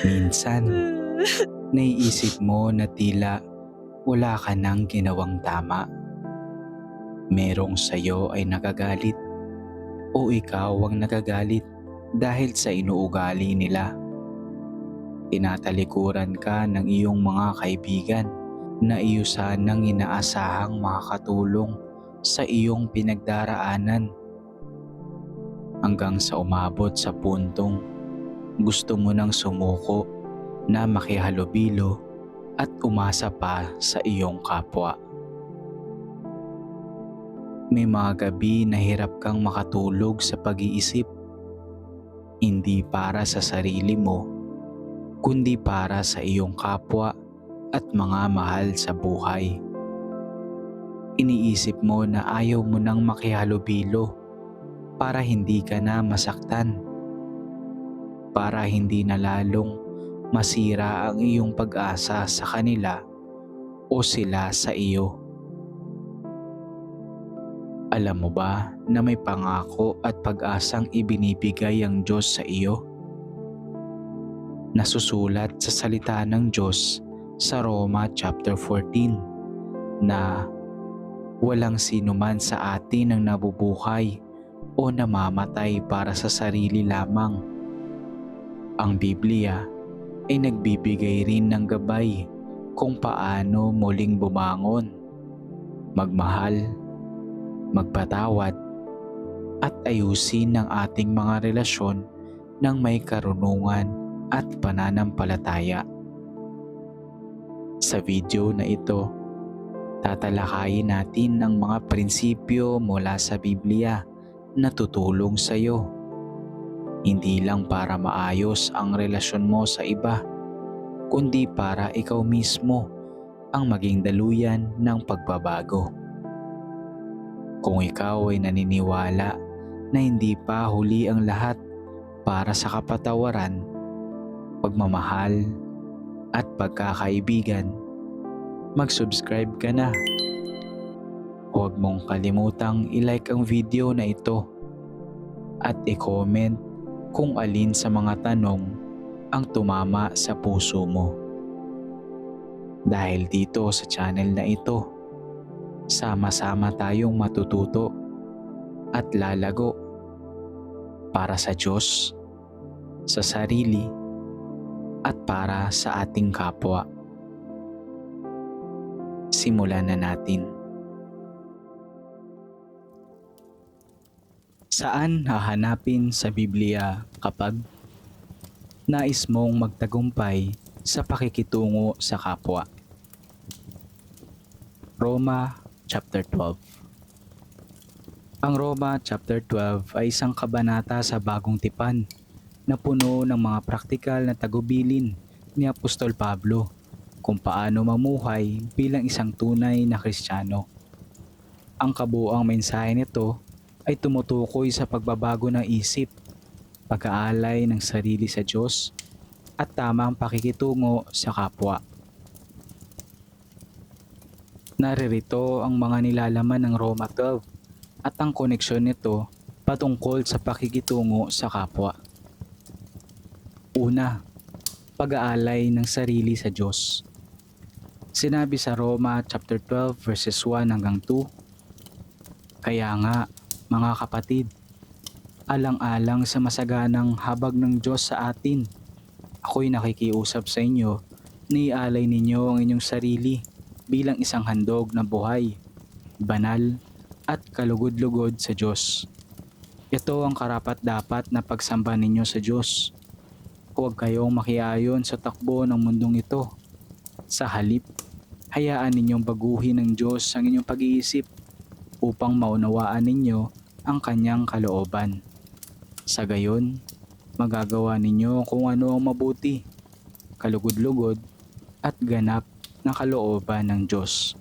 Minsan, naiisip mo na tila wala ka nang ginawang tama. Merong sayo ay nagagalit o ikaw ang nagagalit dahil sa inuugali nila. Tinatalikuran ka ng iyong mga kaibigan na iyo sanang inaasahang makakatulong sa iyong pinagdaraanan, hanggang sa umabot sa puntong gusto mo nang sumuko na makihalubilo at umasa pa sa iyong kapwa. May mga gabi na hirap kang makatulog sa pag-iisip, hindi para sa sarili mo, kundi para sa iyong kapwa at mga mahal sa buhay. Iniisip mo na ayaw mo nang makihalubilo para hindi ka na masaktan, para hindi na lalong masira ang iyong pag-asa sa kanila o sila sa iyo. Alam mo ba na may pangako at pag-asang ibinibigay ang Diyos sa iyo? Nasusulat sa salita ng Diyos sa Roma chapter 14 na walang sino man sa atin ang nabubuhay o namamatay para sa sarili lamang. Ang Biblia ay nagbibigay rin ng gabay kung paano muling bumangon, magmahal, magpatawad, at ayusin ang ating mga relasyon ng may karunungan at pananampalataya. Sa video na ito, tatalakayin natin ang mga prinsipyo mula sa Biblia na tutulong sa iyo, hindi lang para maayos ang relasyon mo sa iba, kundi para ikaw mismo ang maging daluyan ng pagbabago. Kung ikaw ay naniniwala na hindi pa huli ang lahat para sa kapatawaran, pagmamahal, at pagkakaibigan, mag-subscribe ka na. Huwag mong kalimutang i-like ang video na ito at i-comment kung alin sa mga tanong ang tumama sa puso mo. Dahil dito sa channel na ito, sama-sama tayong matututo at lalago para sa Diyos, sa sarili, at para sa ating kapwa. Simulan na natin. Saan hahanapin sa Biblia kapag nais mong magtagumpay sa pakikitungo sa kapwa? Roma chapter 12. Ang Roma chapter 12 ay isang kabanata sa Bagong Tipan na puno ng mga praktikal na tagubilin ni Apostol Pablo kung paano mamuhay bilang isang tunay na Kristiyano. Ang kabuuang mensahe nito ay tumutukoy sa pagbabago ng isip, pag-aalay ng sarili sa Diyos, at tamang pakikitungo sa kapwa. Naririto ang mga nilalaman ng Roma 12 at ang koneksyon nito patungkol sa pakikitungo sa kapwa. Una, pag-aalay ng sarili sa Diyos. Sinabi sa Roma chapter 12 verses 1 hanggang 2, "Kaya nga, mga kapatid, alang-alang sa masaganang habag ng Diyos sa atin, ako'y nakikiusap sa inyo na ialay ninyo ang inyong sarili bilang isang handog na buhay, banal, at kalugod-lugod sa Diyos. Ito ang karapat-dapat na pagsamba ninyo sa Diyos. Huwag kayong makiayon sa takbo ng mundong ito. Sa halip, hayaan ninyong baguhin ng Diyos ang inyong pag-iisip upang maunawaan ninyo ang kanyang kalooban. Sa gayon, magagawa ninyo kung ano ang mabuti, kalugod-lugod, at ganap na kalooban ng Diyos."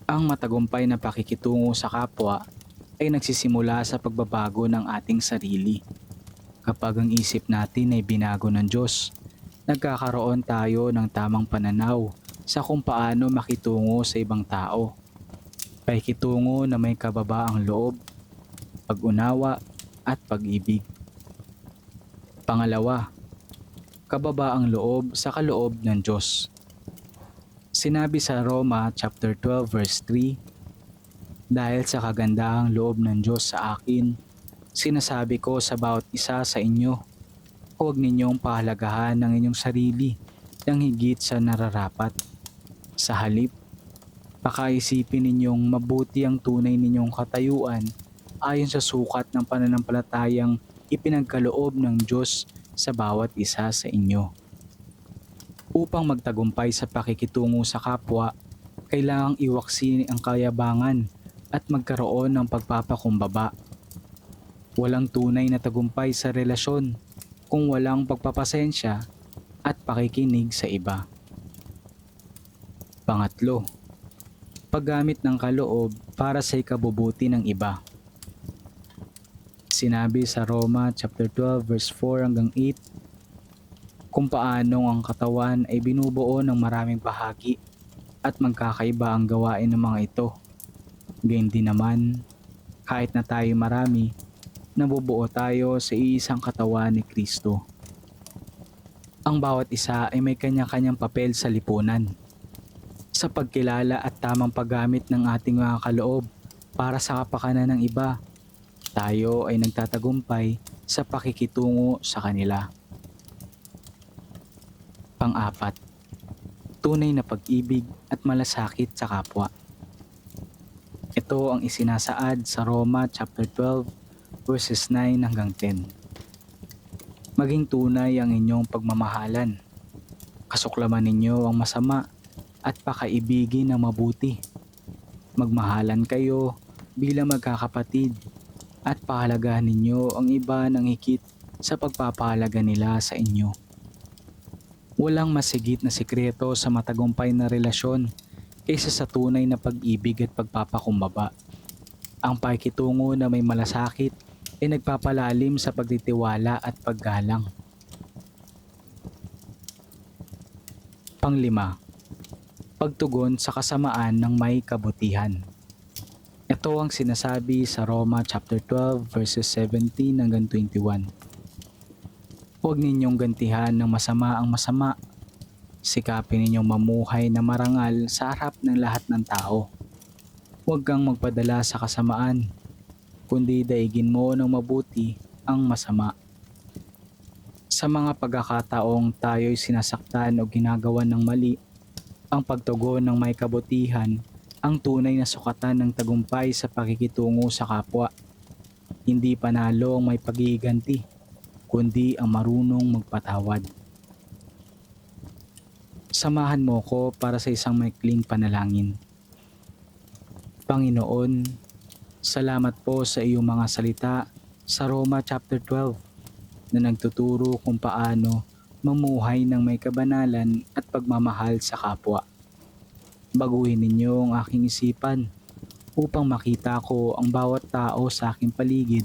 Ang matagumpay na pakikitungo sa kapwa ay nagsisimula sa pagbabago ng ating sarili. Kapag ang isip natin ay binago ng Diyos, nagkakaroon tayo ng tamang pananaw sa kung paano makitungo sa ibang tao. Pakikitungo na may kababaang loob, pag-unawa, at pag-ibig. Pangalawa, kababaang loob sa kaloob ng Diyos. Sinabi sa Roma chapter 12 verse 3, "Dahil sa kagandahang loob ng Diyos sa akin, sinasabi ko sa bawat isa sa inyo, huwag ninyong pahalagahan ang inyong sarili ng higit sa nararapat. Sa halip, pakaisipin ninyong mabuti ang tunay ninyong katayuan ayon sa sukat ng pananampalatayang ipinagkaloob ng Diyos sa bawat isa sa inyo." Upang magtagumpay sa pakikitungo sa kapwa, kailangang iwaksi ang kayabangan at magkaroon ng pagpapakumbaba. Walang tunay na tagumpay sa relasyon kung walang pagpapasensya at pakikinig sa iba. Pangatlo, paggamit ng kaloob para sa ikabubuti ng iba. Sinabi sa Roma chapter 12 verse 4 hanggang 8, kung paanong ang katawan ay binubuo ng maraming bahagi at magkakaiba ang gawain ng mga ito. Gayun din naman, kahit na tayo marami, nabubuo tayo sa iisang katawan ni Kristo. Ang bawat isa ay may kanya-kanyang papel sa lipunan. Sa pagkilala at tamang paggamit ng ating mga kaloob para sa kapakanan ng iba, tayo ay nagtatagumpay sa pakikitungo sa kanila. Pang-apat, tunay na pag-ibig at malasakit sa kapwa. Ito ang isinasaad sa Roma chapter 12 verses 9 hanggang 10. Maging tunay ang inyong pagmamahalan. Kasuklaman ninyo ang masama at pakaibigin ang mabuti. Magmahalan kayo bilang magkakapatid at pahalagahan ninyo ang iba ng higit sa pagpapahalaga nila sa inyo. Walang masigit na sikreto sa matagumpay na relasyon kaysa sa tunay na pag-ibig at pagpapakumbaba. Ang pakikitungo na may malasakit ay nagpapalalim sa pagtitiwala at paggalang. Panglima, pagtugon sa kasamaan ng may kabutihan. Ito ang sinasabi sa Roma chapter 12 verses 17 hanggang 21. Huwag ninyong gantihan ng masama ang masama. Sikapin ninyong mamuhay na marangal sa harap ng lahat ng tao. Huwag kang magpadala sa kasamaan, kundi daigin mo ng mabuti ang masama. Sa mga pagkakataong tayo'y sinasaktan o ginagawa ng mali, ang pagtugon ng may kabutihan ang tunay na sukatan ng tagumpay sa pakikitungo sa kapwa. Hindi panalo ang may pagiganti, kundi ang marunong magpatawad. Samahan mo ko para sa isang maikling panalangin. Panginoon, salamat po sa iyong mga salita sa Roma chapter 12 na nagtuturo kung paano mamuhay ng may kabanalan at pagmamahal sa kapwa. Baguhin ninyo ang aking isipan upang makita ko ang bawat tao sa aking paligid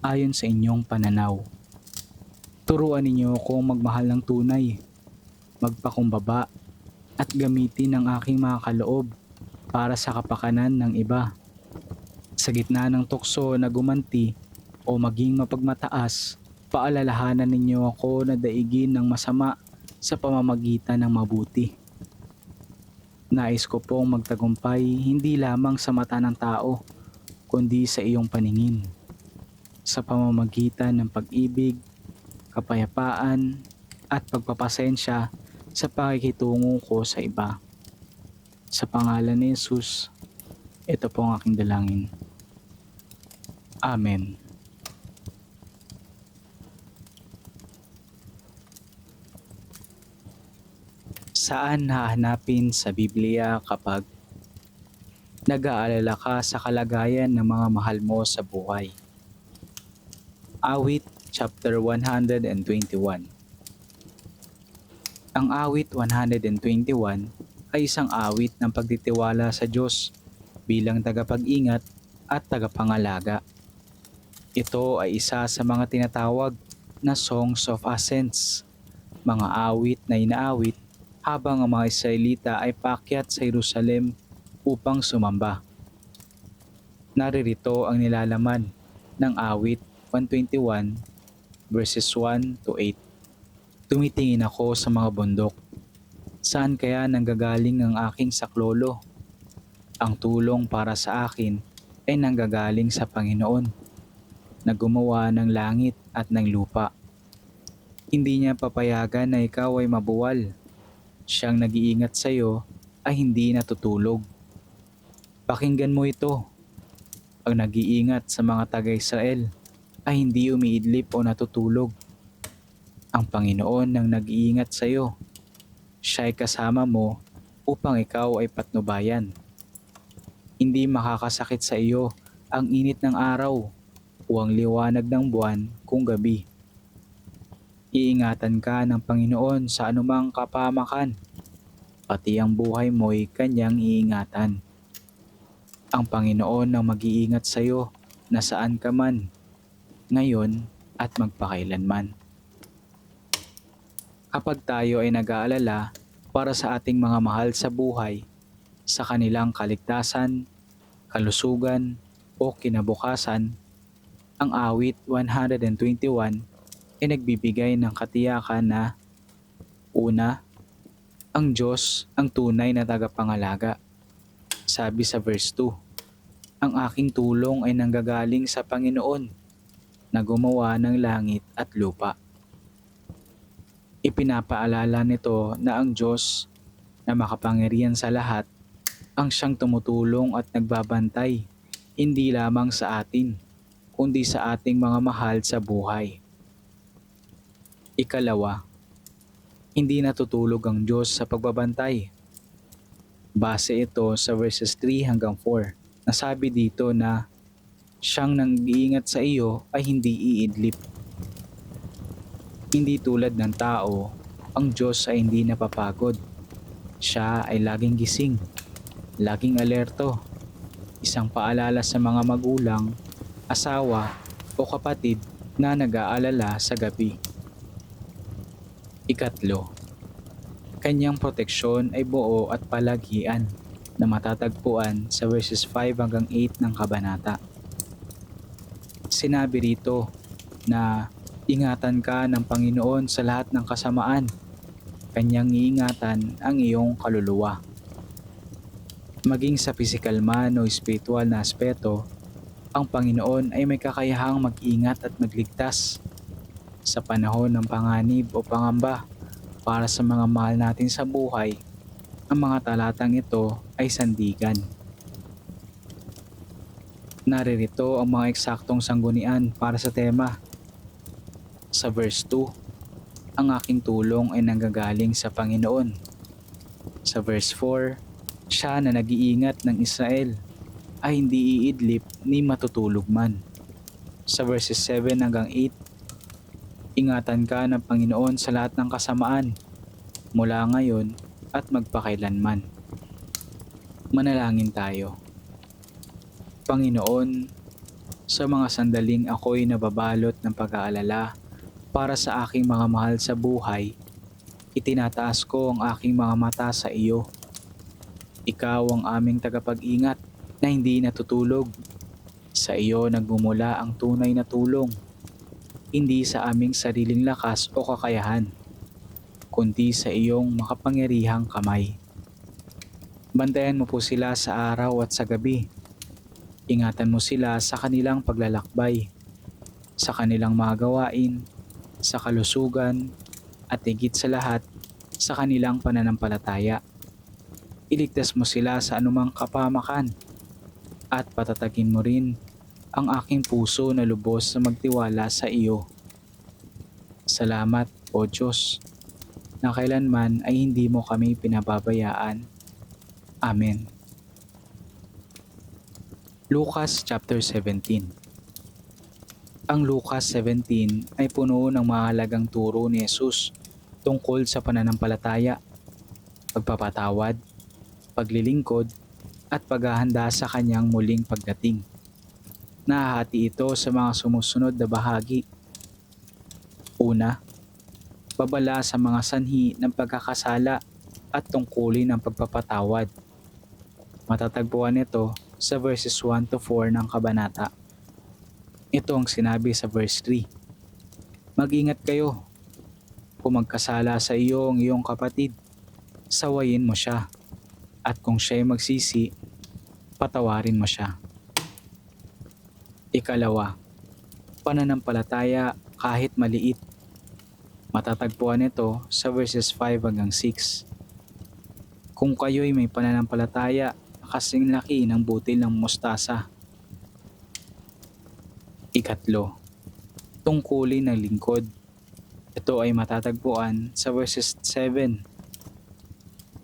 ayon sa inyong pananaw. Turuan ninyo akong magmahal ng tunay, magpakumbaba at gamitin ang aking mga kaloob para sa kapakanan ng iba. Sa gitna ng tukso na gumanti o maging mapagmataas, paalalahanan ninyo ako na daigin ng masama sa pamamagitan ng mabuti. Nais ko pong magtagumpay hindi lamang sa mata ng tao, kundi sa iyong paningin. Sa pamamagitan ng pag-ibig, kapayapaan at pagpapasensya sa pakikitungo ko sa iba. Sa pangalan ni Jesus, ito po ang aking dalangin. Amen. Saan hahanapin sa Biblia kapag nag-aalala ka sa kalagayan ng mga mahal mo sa buhay? Awit chapter 121. Ang awit 121 ay isang awit ng pagtitiwala sa Diyos bilang tagapag-ingat at tagapangalaga. Ito ay isa sa mga tinatawag na Songs of Ascents, mga awit na inaawit habang ang mga Israelita ay paakyat sa Jerusalem upang sumamba. Naririto ang nilalaman ng awit 121 verses 1 to 8. Tumitingin ako sa mga bundok. Saan kaya nanggagaling ang aking saklolo? Ang tulong para sa akin ay nanggagaling sa Panginoon, na gumawa ng langit at ng lupa. Hindi niya papayagan na ikaw ay mabuwal. Siyang nag-iingat sa iyo ay hindi natutulog. Pakinggan mo ito. Ang nag-iingat sa mga taga-Israel ay hindi umiidlip o natutulog. Ang Panginoon ang nag-iingat sa iyo. Siya ay kasama mo upang ikaw ay patnubayan. Hindi makakasakit sa iyo ang init ng araw o ang liwanag ng buwan kung gabi. Iingatan ka ng Panginoon sa anumang kapahamakan, pati ang buhay mo'y kanyang iingatan. Ang Panginoon ang mag-iingat sa iyo na saan ka man, ngayon at magpakailanman. Kapag tayo ay nag-aalala para sa ating mga mahal sa buhay, sa kanilang kaligtasan, kalusugan o kinabukasan, ang awit 121 ay nagbibigay ng katiyakan na una, ang Diyos ang tunay na tagapangalaga. Sabi sa verse 2, ang aking tulong ay nanggagaling sa Panginoon na gumawa ng langit at lupa. Ipinapaalala nito na ang Diyos na makapangyarihan sa lahat ang siyang tumutulong at nagbabantay hindi lamang sa atin, kundi sa ating mga mahal sa buhay. Ikalawa, hindi natutulog ang Diyos sa pagbabantay. Base ito sa verses 3 hanggang 4 na sabi dito na siyang nag-iingat sa iyo ay hindi iidlip. Hindi tulad ng tao, ang Diyos ay hindi napapagod. Siya ay laging gising, laging alerto. Isang paalala sa mga magulang, asawa o kapatid na nag-aalala sa gabi. Ikatlo, kanyang proteksyon ay buo at palagian na matatagpuan sa verses 5 hanggang 8 ng kabanata. Sinabi rito na ingatan ka ng Panginoon sa lahat ng kasamaan. Kanyang iingatan ang iyong kaluluwa. Maging sa pisikal man o espiritual na aspeto, ang Panginoon ay may kakayahang mag-ingat at magligtas sa panahon ng panganib o pangamba. Para sa mga mahal natin sa buhay, ang mga talatang ito ay sandigan. Naririto ang mga eksaktong sanggunian para sa tema. Sa verse 2, ang aking tulong ay nanggagaling sa Panginoon. Sa verse 4, siya na nag-iingat ng Israel ay hindi iidlip ni matutulog man. Sa verses 7 hanggang 8, ingatan ka ng Panginoon sa lahat ng kasamaan, mula ngayon at magpakailanman. Manalangin tayo. Panginoon, sa mga sandaling ako'y nababalot ng pag-aalala para sa aking mga mahal sa buhay, itinataas ko ang aking mga mata sa iyo. Ikaw ang aming tagapag-ingat na hindi natutulog. Sa iyo nagmumula ang tunay na tulong, hindi sa aming sariling lakas o kakayahan, kundi sa iyong makapangyarihang kamay. Bantayan mo po sila sa araw at sa gabi. Ingatan mo sila sa kanilang paglalakbay, sa kanilang mga gawain, sa kalusugan, at higit sa lahat, sa kanilang pananampalataya. Iligtas mo sila sa anumang kapahamakan, at patatagin mo rin ang aking puso na lubos sa magtiwala sa iyo. Salamat, O Diyos, na kailanman ay hindi mo kami pinababayaan. Amen. Lucas chapter 17. Ang Lucas 17 ay puno ng mahalagang turo ni Jesus tungkol sa pananampalataya, pagpapatawad, paglilingkod, at paghahanda sa kanyang muling pagdating. Nahahati ito sa mga sumusunod na bahagi. Una, babala sa mga sanhi ng pagkakasala at tungkulin ng pagpapatawad. Matatagpuan ito sa verses 1 to 4 ng kabanata. Ito ang sinabi sa verse 3. Mag-ingat kayo. Kung magkasala sa iyo ang iyong kapatid, sawayin mo siya. At kung siya'y magsisi, patawarin mo siya. Ikalawa, pananampalataya kahit maliit. Matatagpuan ito sa verses 5 hanggang 6. Kung kayo'y may pananampalataya kasing laki ng butil ng mustasa. Ikatlo, tungkulin ng lingkod. Ito ay matatagpuan sa verses 7.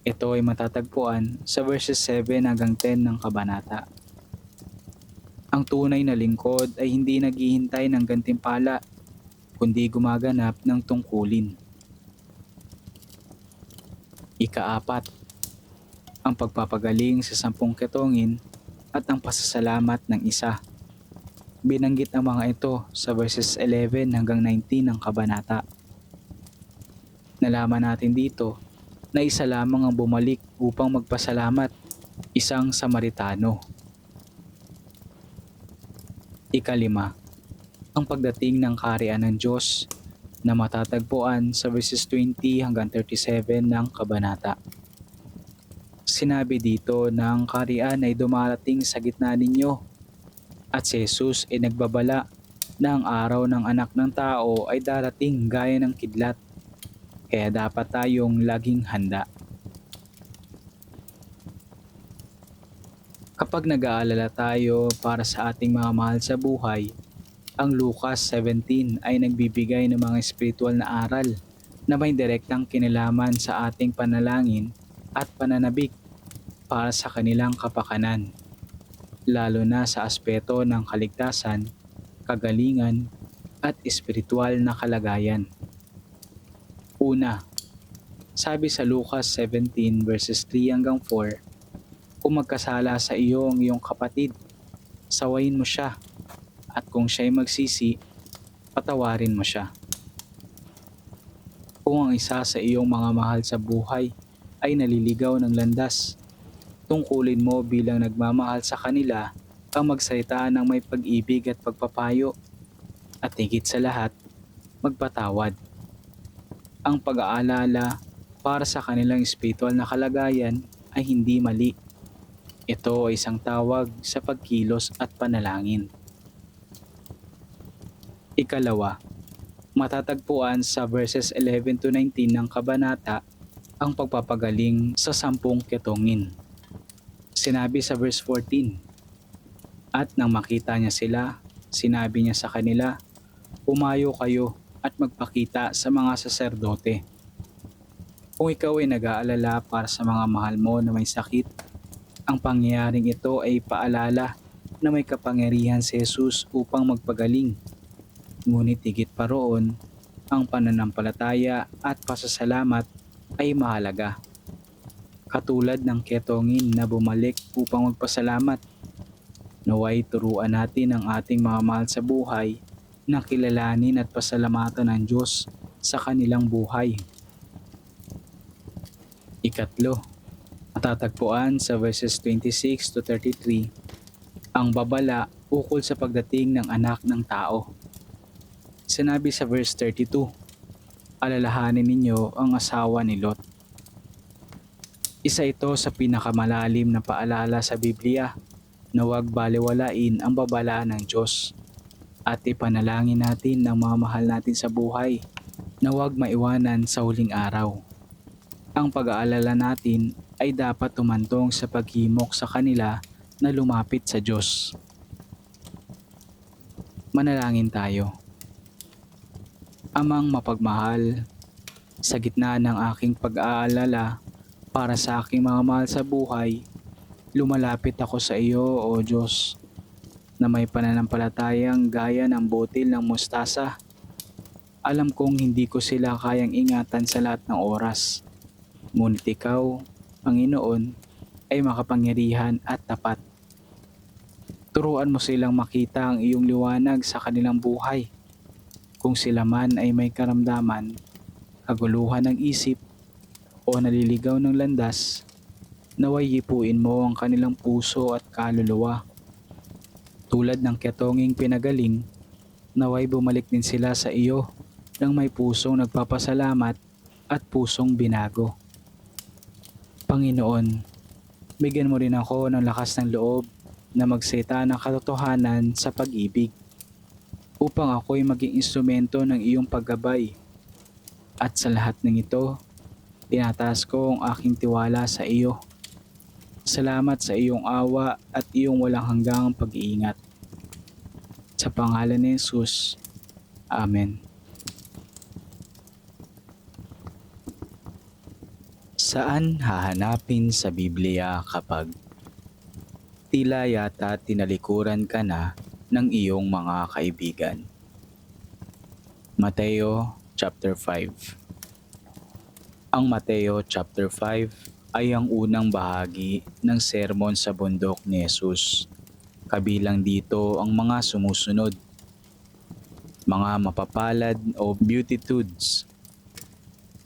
Ito ay matatagpuan sa verses 7 hanggang 10 ng kabanata. Ang tunay na lingkod ay hindi naghihintay ng gantimpala, kundi gumaganap ng tungkulin. Ikaapat, ang pagpapagaling sa 10 ketongin at ang pasasalamat ng isa. Binanggit ang mga ito sa verses 11 hanggang 19 ng kabanata. Nalaman natin dito na isa lamang ang bumalik upang magpasalamat, isang Samaritano. Ikalima, ang pagdating ng kaharian ng Diyos na matatagpuan sa verses 20 hanggang 37 ng kabanata. Sinabi dito na ang kaharian ay dumarating sa gitna ninyo at si Jesus ay nagbabala na ang araw ng anak ng tao ay darating gaya ng kidlat, kaya dapat tayong laging handa. Kapag nag-aalala tayo para sa ating mga mahal sa buhay, ang Lucas 17 ay nagbibigay ng mga espiritual na aral na may direktang kinalaman sa ating panalangin at pananabik para sa kanilang kapakanan, lalo na sa aspeto ng kaligtasan, kagalingan, at espiritual na kalagayan. Una, sabi sa Lucas 17 verses 3 hanggang 4, kung magkasala sa iyo ang iyong kapatid, sawayin mo siya, at kung siya'y magsisi, patawarin mo siya. Kung ang isa sa iyong mga mahal sa buhay ay naliligaw ng landas, tungkulin mo bilang nagmamahal sa kanila ang magsalita ng may pag-ibig at pagpapayo, at higit sa lahat, magpatawad. Ang pag-aalala para sa kanilang espiritual na kalagayan ay hindi mali. Ito ay isang tawag sa pagkilos at panalangin. Ikalawa, matatagpuan sa verses 11 to 19 ng kabanata ang pagpapagaling sa 10 ketongin. Sinabi sa verse 14, at nang makita niya sila, sinabi niya sa kanila, umayo kayo at magpakita sa mga saserdote. Kung ikaw ay nag-aalala para sa mga mahal mo na may sakit, ang pangyayaring ito ay paalala na may kapangyarihan si Jesus upang magpagaling. Ngunit higit pa roon, ang pananampalataya at pasasalamat ay mahalaga. Katulad ng ketongin na bumalik upang magpasalamat, naway turuan natin ang ating mga mahal sa buhay na kilalanin at pasalamatan ng Diyos sa kanilang buhay. Ikatlo, matatagpuan sa verses 26 to 33 ang babala ukol sa pagdating ng anak ng tao. Sinabi sa verse 32, alalahanin ninyo ang asawa ni Lot. Isa ito sa pinakamalalim na paalala sa Biblia na huwag baliwalain ang babala ng Diyos at ipanalangin natin ang mga mahal natin sa buhay na huwag maiwanan sa huling araw. Ang pag-aalala natin ay dapat tumantong sa paghimok sa kanila na lumapit sa Diyos. Manalangin tayo. Amang mapagmahal, sa gitna ng aking pag-aalala para sa aking mga mahal sa buhay, lumalapit ako sa iyo, O Diyos, na may pananampalatayang gaya ng butil ng mustasa. Alam kong hindi ko sila kayang ingatan sa lahat ng oras. Ngunit ikaw, Panginoon, ay makapangyarihan at tapat. Turuan mo silang makita ang iyong liwanag sa kanilang buhay. Kung sila man ay may karamdaman, kaguluhan ng isip, o naliligaw ng landas, naway hipuin mo ang kanilang puso at kaluluwa. Tulad ng ketonging pinagaling, Naway bumalik din sila sa iyo ng may pusong nagpapasalamat at pusong binago. Panginoon, bigyan mo rin ako ng lakas ng loob na magseta ng katotohanan sa pag-ibig upang ako'y maging instrumento ng iyong paggabay. At sa lahat ng ito, tinataas ko ang aking tiwala sa iyo. Salamat sa iyong awa at iyong walang hanggang pag-iingat. Sa pangalan ni Jesus, Amen. Saan hahanapin sa Biblia kapag tila yata tinalikuran ka na ng iyong mga kaibigan? Mateo chapter 5. Ang Mateo chapter 5 ay ang unang bahagi ng sermon sa bundok ni Jesus. Kabilang dito ang mga sumusunod: mga mapapalad o beatitudes,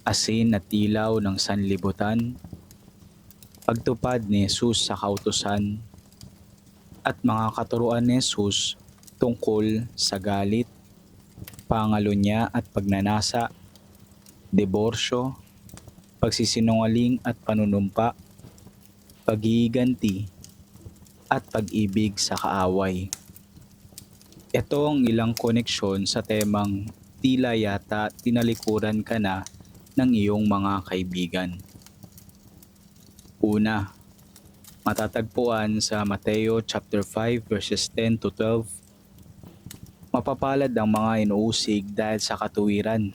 asin at ilaw ng sanlibutan, pagtupad ni Jesus sa kautusan, at mga katuruan ni Jesus tungkol sa galit, pangalunya at pagnanasa, diborsyo, pagsisinungaling at panunumpa, paghihiganti, at pag-ibig sa kaaway. Ito ang ilang koneksyon sa temang tila yata tinalikuran ka na ng iyong mga kaibigan. Una, matatagpuan sa Mateo chapter 5 verses 10 to 12. Mapapalad ang mga inuusig dahil sa katuwiran,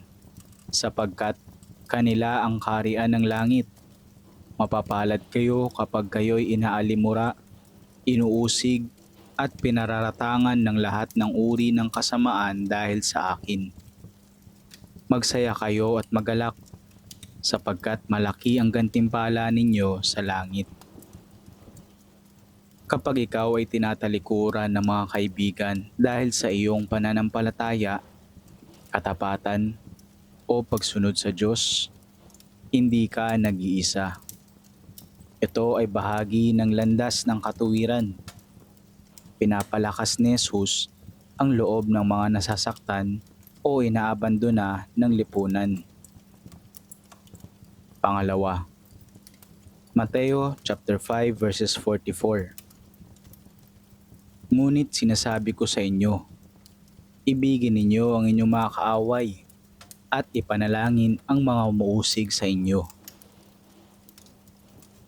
sapagkat kanila ang kaharian ng langit. Mapapalad kayo kapag kayo'y inaalimura, inuusig, at pinararatangan ng lahat ng uri ng kasamaan dahil sa akin. Magsaya kayo at magalak, sapagkat malaki ang gantimpala ninyo sa langit. Kapag ikaw ay tinatalikuran ng mga kaibigan dahil sa iyong pananampalataya, katapatan, o pagsunod sa Diyos, hindi ka nag-iisa. Ito ay bahagi ng landas ng katuwiran. Pinapalakas ni Jesus ang loob ng mga nasasaktan o inaabandona ng lipunan. Pangalawa, Mateo chapter 5 verses 44. Ngunit sinasabi ko sa inyo, ibigin ninyo ang inyong mga kaaway at ipanalangin ang mga umuusig sa inyo.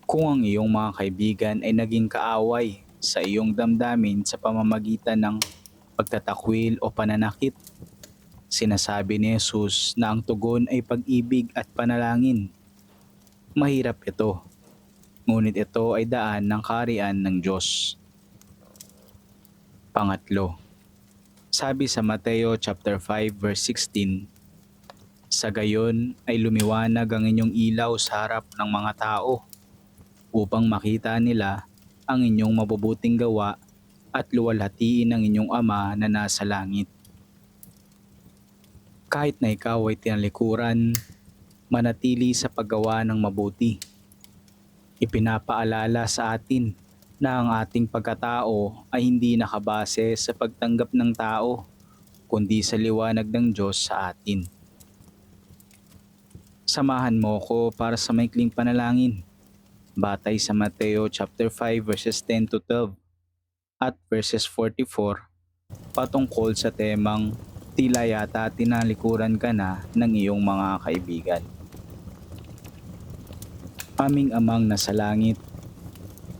Kung ang iyong mga kaibigan ay naging kaaway sa iyong damdamin sa pamamagitan ng pagtatakwil o pananakit, sinasabi ni Jesus na ang tugon ay pag-ibig at panalangin. Mahirap ito, ngunit ito ay daan ng kaharian ng Diyos. Pangatlo, sabi sa Mateo chapter 5 verse 16, sa gayon ay lumiwanag ang inyong ilaw sa harap ng mga tao, upang makita nila ang inyong mabubuting gawa at luwalhatiin ang inyong Ama na nasa langit. Kahit na ikaw ay tinalikuran, manatili sa paggawa ng mabuti. Ipinapaalala sa atin na ang ating pagkatao ay hindi nakabase sa pagtanggap ng tao, kundi sa liwanag ng Diyos sa atin. Samahan mo ko para sa maikling panalangin, batay sa Mateo chapter 5 verses 10 to 12 at verses 44 patungkol sa temang tila yata tinalikuran ka na ng iyong mga kaibigan. Aming Amang nasa langit,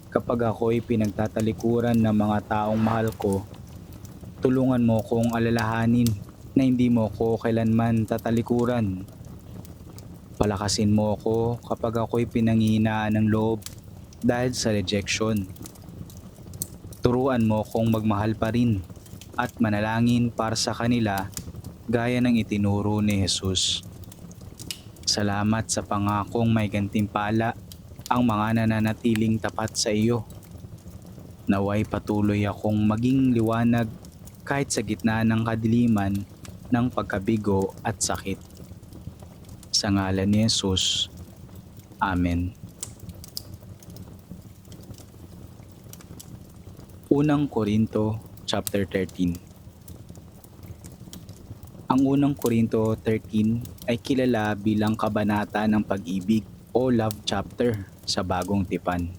kapag ako'y pinagtatalikuran ng mga taong mahal ko, tulungan mo kong alalahanin na hindi mo ko kailanman tatalikuran. Palakasin mo ko kapag ako'y pinanghihinaan ng loob dahil sa rejection. Turuan mo kong magmahal pa rin at manalangin para sa kanila gaya ng itinuro ni Jesus. Salamat sa pangakong may gantimpala ang mga nananatiling tapat sa iyo. Naway patuloy akong maging liwanag kahit sa gitna ng kadiliman ng pagkabigo at sakit. Sa ngalan ni Jesus, Amen. Unang Korinto chapter 13. Ang unang Korinto 13 ay kilala bilang kabanata ng pag-ibig o love chapter sa Bagong Tipan.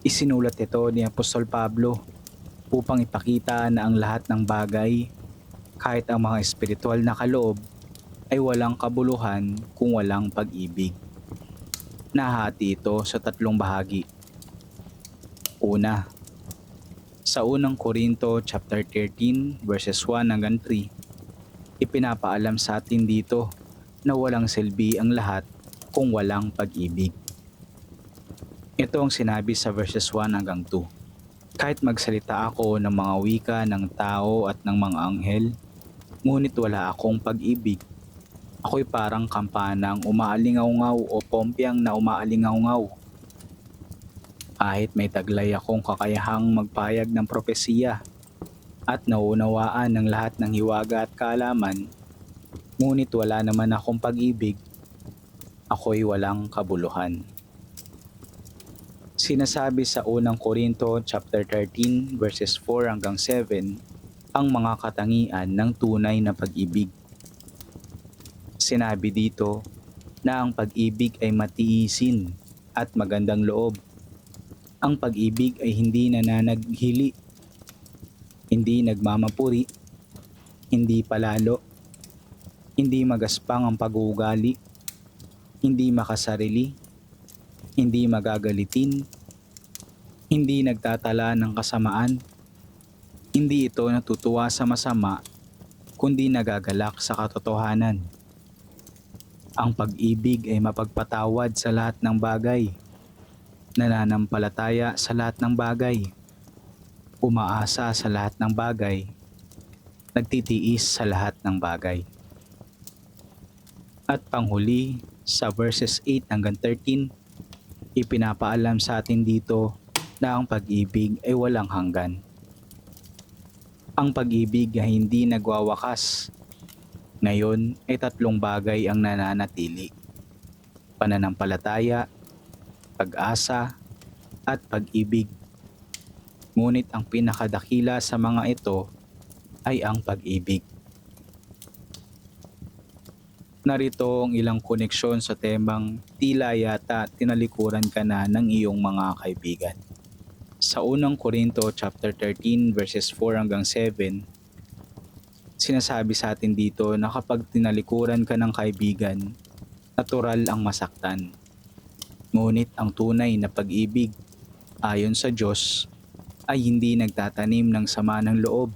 Isinulat ito ni Apostol Pablo upang ipakita na ang lahat ng bagay, kahit ang mga espiritual na kaloob, ay walang kabuluhan kung walang pag-ibig. Nahati ito sa tatlong bahagi. Una, sa unang Korinto chapter 13 verses 1 hanggang 3, ipinapaalam sa atin dito na walang silbi ang lahat kung walang pag-ibig. Ito ang sinabi sa verses 1 hanggang 2. Kahit magsalita ako ng mga wika ng tao at ng mga anghel, ngunit wala akong pag-ibig, ako'y parang kampanang umaalingaw-ngaw o pompyang na umaalingaw-ngaw. Kahit may taglay akong kakayahang magpayag ng propesiya at nauunawaan ng lahat ng hiwaga at kaalaman, ngunit wala naman akong pag-ibig, ako'y walang kabuluhan. Sinasabi sa unang Korinto chapter 13 verses 4 hanggang 7 ang mga katangian ng tunay na pag-ibig. Sinabi dito na ang pag-ibig ay matiisin at magandang loob. Ang pag-ibig ay hindi nananaghili, hindi nagmamapuri, hindi palalo, hindi magaspang ang pag-uugali, hindi makasarili, hindi magagalitin, hindi nagtatala ng kasamaan, hindi ito natutuwa sa masama, kundi nagagalak sa katotohanan. Ang pag-ibig ay mapagpatawad sa lahat ng bagay, nananampalataya sa lahat ng bagay, umaasa sa lahat ng bagay, nagtitiis sa lahat ng bagay. At panghuli, sa verses 8 hanggang 13, ipinapaalam sa atin dito na ang pag-ibig ay walang hanggan. Ang pag-ibig ay hindi nagwawakas. Ngayon ay tatlong bagay ang nananatili: pananampalataya, pag-asa, at pag-ibig. Ngunit ang pinakadakila sa mga ito ay ang pag-ibig. Narito ang ilang koneksyon sa temang tila yata tinalikuran ka na ng iyong mga kaibigan. Sa unang Korinto chapter 13 verses 4 hanggang 7, sinasabi sa atin dito na kapag tinalikuran ka ng kaibigan, natural ang masaktan. Ngunit ang tunay na pag-ibig, ayon sa Diyos, ay hindi nagtatanim ng sama ng loob,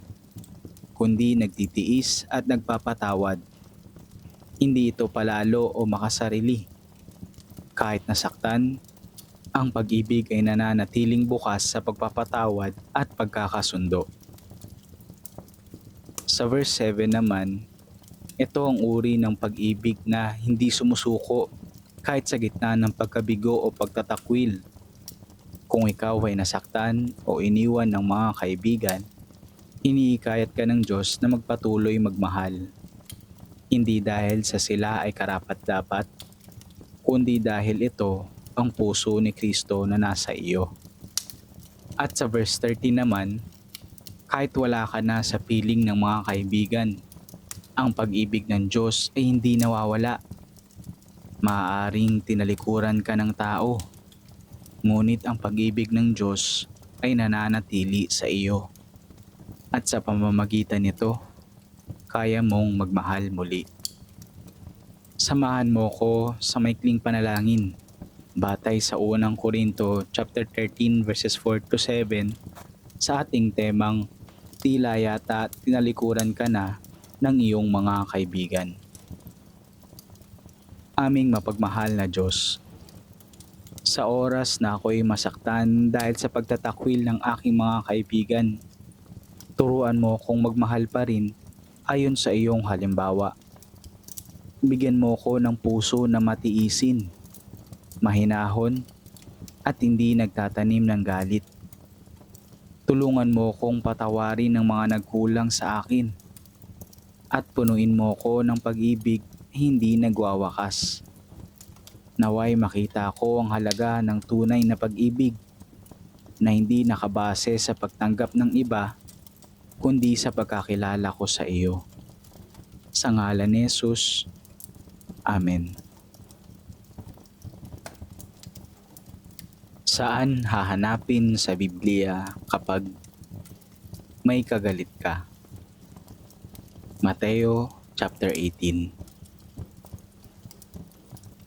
kundi nagtitiis at nagpapatawad. Hindi ito palalo o makasarili. Kahit nasaktan, ang pag-ibig ay nananatiling bukas sa pagpapatawad at pagkakasundo. Sa verse 7 naman, ito ang uri ng pag-ibig na hindi sumusuko kahit sa gitna ng pagkabigo o pagtatakwil. Kung ikaw ay nasaktan o iniwan ng mga kaibigan, iniikayat ka ng Diyos na magpatuloy magmahal. Hindi dahil sa sila ay karapat-dapat, kundi dahil ito ang puso ni Kristo na nasa iyo. At sa verse 13 naman, kahit wala ka na sa piling ng mga kaibigan, ang pag-ibig ng Diyos ay hindi nawawala. Maaaring tinalikuran ka ng tao, ngunit ang pag-ibig ng Diyos ay nananatili sa iyo. At sa pamamagitan nito, kaya mong magmahal muli. Samahan mo ko sa maikling panalangin batay sa unang Korinto chapter 13 verses 4 to 7 sa ating temang tila yata tinalikuran ka na ng iyong mga kaibigan. Aming mapagmahal na Diyos, sa oras na ako'y masaktan dahil sa pagtatakwil ng aking mga kaibigan, turuan mo kong magmahal pa rin ayon sa iyong halimbawa. Bigyan mo ko ng puso na matiisin, mahinahon, at hindi nagtatanim ng galit. Tulungan mo kong patawarin ng mga nagkulang sa akin at punuin mo ko ng pag-ibig hindi nagwawakas. Naway makita ko ang halaga ng tunay na pag-ibig na hindi nakabase sa pagtanggap ng iba kundi sa pagkakilala ko sa iyo. Sa ngalan ni Jesus, Amen. Saan hahanapin sa Biblia kapag may kagalit ka? Mateo chapter 18.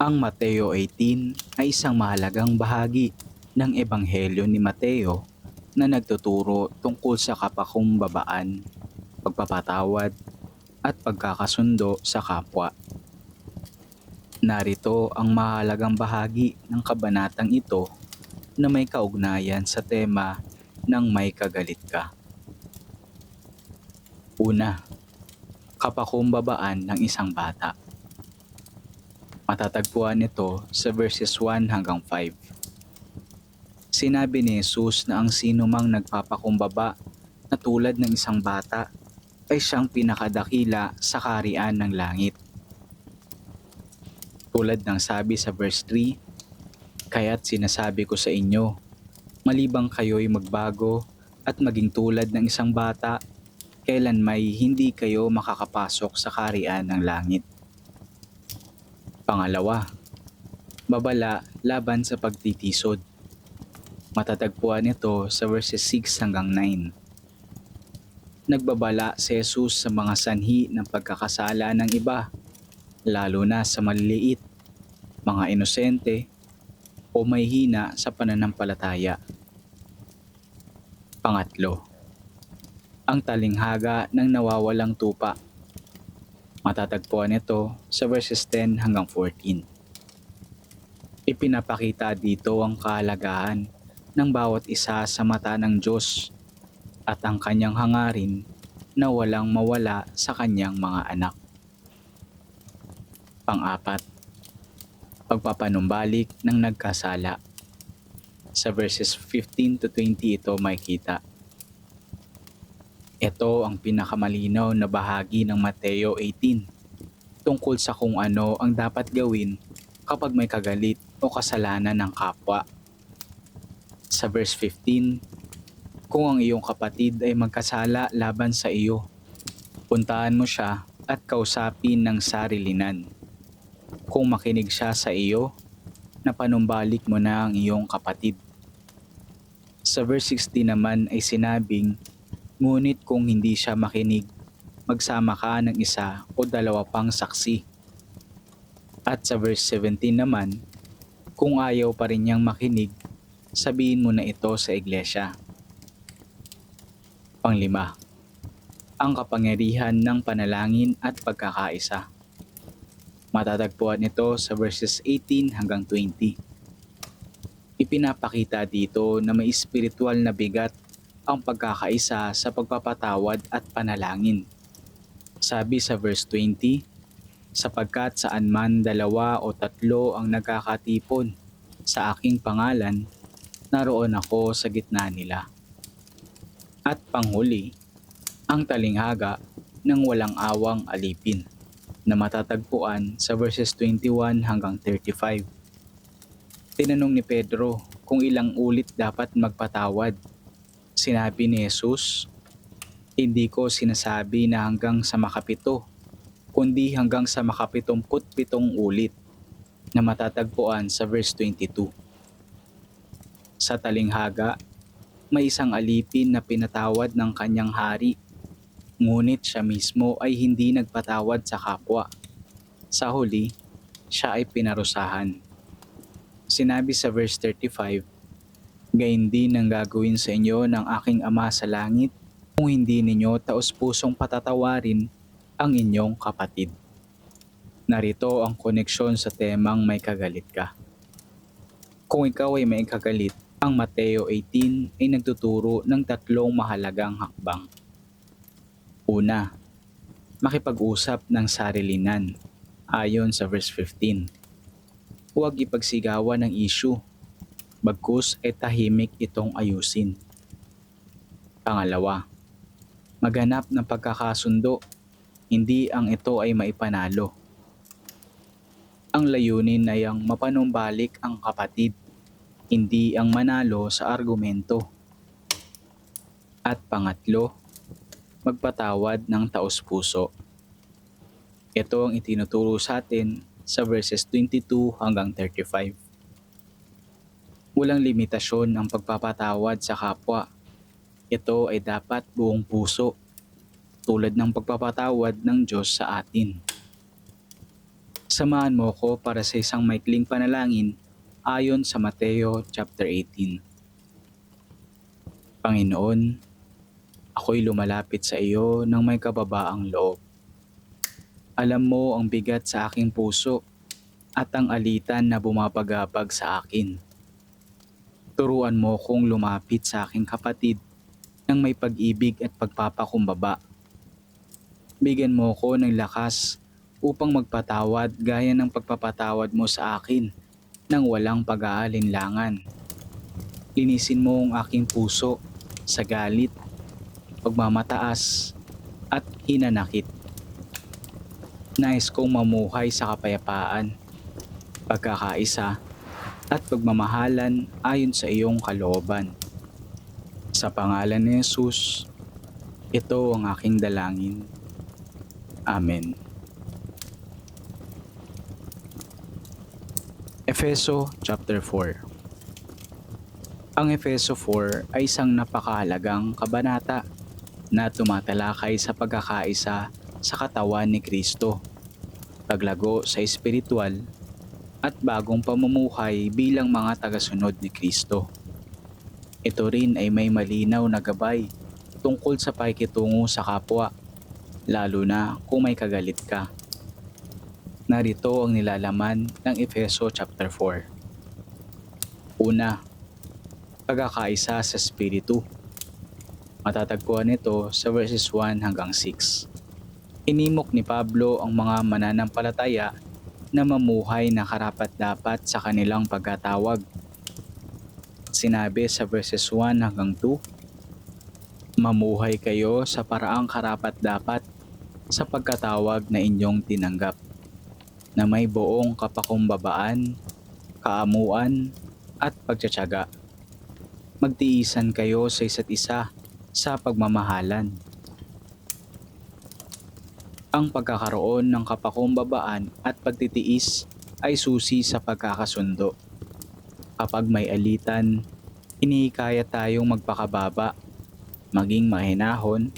Ang Mateo 18 ay isang mahalagang bahagi ng Ebanghelyo ni Mateo na nagtuturo tungkol sa kapakumbabaan, pagpapatawad at pagkakasundo sa kapwa. Narito ang mahalagang bahagi ng kabanatang ito na may kaugnayan sa tema ng may kagalit ka. Una, kapakumbabaan ng isang bata. Matatagpuan ito sa verses 1 hanggang 5. Sinabi ni Jesus na ang sino mang nagpapakumbaba na tulad ng isang bata ay siyang pinakadakila sa kaharian ng langit. Tulad ng sabi sa verse 3, kaya't sinasabi ko sa inyo, malibang kayo'y magbago at maging tulad ng isang bata, kailan may hindi kayo makakapasok sa kaharian ng langit. Pangalawa, babala laban sa pagtitisod. Matatagpuan ito sa verses 6 hanggang 9. Nagbabala si Jesus sa mga sanhi ng pagkakasala ng iba, lalo na sa maliliit, mga inosente, o may hina sa pananampalataya. Pangatlo, ang talinghaga ng nawawalang tupa. Matatagpuan ito sa verses 10 hanggang 14. Ipinapakita dito ang kahalagahan ng bawat isa sa mata ng Diyos at ang kanyang hangarin na walang mawala sa kanyang mga anak. Pang-apat, pagpapanumbalik ng nagkasala. Sa verses 15 to 20 ito makikita. Ito ang pinakamalinaw na bahagi ng Mateo 18 tungkol sa kung ano ang dapat gawin kapag may kagalit o kasalanan ng kapwa. Sa verse 15, kung ang iyong kapatid ay magkasala laban sa iyo, puntahan mo siya at kausapin ng sarilinan. Kung makinig siya sa iyo, napanumbalik mo na ang iyong kapatid. Sa verse 16 naman ay sinabing, ngunit kung hindi siya makinig, magsama ka ng isa o dalawa pang saksi. At sa verse 17 naman, kung ayaw pa rin niyang makinig, sabihin mo na ito sa iglesia. Panglima, ang kapangyarihan ng panalangin at pagkakaisa. Matatagpuan ito sa verses 18 hanggang 20. Ipinapakita dito na may espiritual na bigat ang pagkakaisa sa pagpapatawad at panalangin. Sabi sa verse 20, sapagkat saan man 2 o 3 ang nagkakatipon sa aking pangalan, naroon ako sa gitna nila. At panghuli, ang talinghaga ng walang awang alipin na matatagpuan sa verses 21 hanggang 35. Tinanong ni Pedro kung ilang ulit dapat magpatawad. Sinabi ni Jesus, hindi ko sinasabi na hanggang sa makapito, kundi hanggang sa makapitumput-pitong ulit na matatagpuan sa verse 22. Sa talinghaga, may isang alipin na pinatawad ng kanyang hari, ngunit siya mismo ay hindi nagpatawad sa kapwa. Sa huli, siya ay pinarusahan. Sinabi sa verse 35, gayon din ang gagawin sa inyo ng aking Ama sa langit kung hindi ninyo taos-pusong patatawarin ang inyong kapatid. Narito ang koneksyon sa temang may kagalit ka. Kung ikaw ay may kagalit, ang Mateo 18 ay nagtuturo ng 3 mahalagang hakbang. Una, makipag-usap ng sarilinan ayon sa verse 15. Huwag ipagsigawan ng issue, bagkus ay tahimik itong ayusin. Pangalawa, maghanap ng pagkakasundo, hindi ang ito ay maipanalo. Ang layunin ay ang mapanumbalik ang kapatid, hindi ang manalo sa argumento. At pangatlo, magpatawad ng taos-puso. Ito ang itinuturo sa atin sa verses 22 hanggang 35. Walang limitasyon ang pagpapatawad sa kapwa. Ito ay dapat buong puso, tulad ng pagpapatawad ng Diyos sa atin. Samahan mo ko para sa isang maikling panalangin ayon sa Mateo chapter 18. Panginoon, ako'y lumalapit sa iyo ng may kababaang loob. Alam mo ang bigat sa aking puso at ang alitan na bumabagabag sa akin. Turuan mo kong lumapit sa aking kapatid ng may pag-ibig at pagpapakumbaba. Bigyan mo ko ng lakas upang magpatawad gaya ng pagpapatawad mo sa akin nang walang pag-aalinlangan. Linisin mo ang aking puso sa galit, pagmamataas at hinanakit. Nais kong mamuhay sa kapayapaan, pagkakaisa at pagmamahalan ayon sa iyong kalooban. Sa pangalan ni Jesus, ito ang aking dalangin. Amen. Efeso chapter 4. Ang Efeso 4 ay isang napakahalagang kabanata na tumatalakay sa pagkakaisa sa katawan ni Kristo, paglago sa espiritual at bagong pamumuhay bilang mga tagasunod ni Kristo. Ito rin ay may malinaw na gabay tungkol sa pakikitungo sa kapwa, lalo na kung may kagalit ka. Narito ang nilalaman ng Efeso chapter 4. Una, pagkakaisa sa Espiritu. Matatagpuan ito sa verses 1 hanggang 6. Inimok ni Pablo ang mga mananampalataya na mamuhay na karapat-dapat sa kanilang pagkatawag. Sinabi sa verses 1 hanggang 2, mamuhay kayo sa paraang karapat-dapat sa pagkatawag na inyong tinanggap, na may buong kapakumbabaan, kaamuan at pagtsatsaga. Magtiisan kayo sa isa't isa sa pagmamahalan. Ang pagkakaroon ng kapakumbabaan at pagtitiis ay susi sa pagkakasundo. Kapag may alitan, hinihikayat tayong magpakababa, maging mahinahon